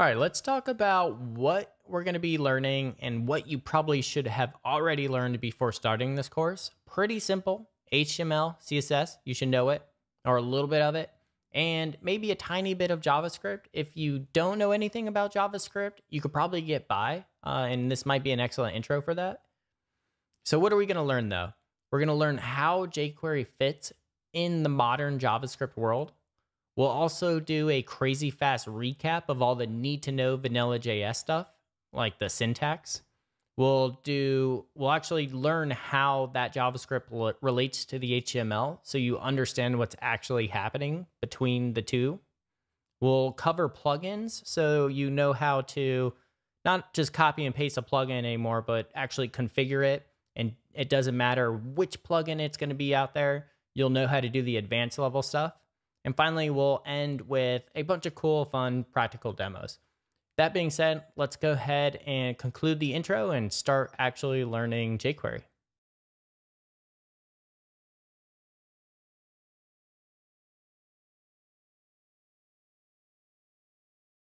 All right, let's talk about what we're going to be learning and what you probably should have already learned before starting this course. Pretty simple. HTML, CSS, you should know it, or a little bit of it, and maybe a tiny bit of JavaScript. If you don't know anything about JavaScript, you could probably get by, and this might be an excellent intro for that. So what are we going to learn, though? We're going to learn how jQuery fits in the modern JavaScript world. We'll also do a crazy fast recap of all the need to know vanilla JS stuff, like the syntax. We'll actually learn how that JavaScript relates to the HTML so you understand what's actually happening between the two. We'll cover plugins so you know how to not just copy and paste a plugin anymore, but actually configure it. And it doesn't matter which plugin it's going to be out there. You'll know how to do the advanced level stuff. And finally, we'll end with a bunch of cool, fun, practical demos. That being said, let's go ahead and conclude the intro and start actually learning jQuery.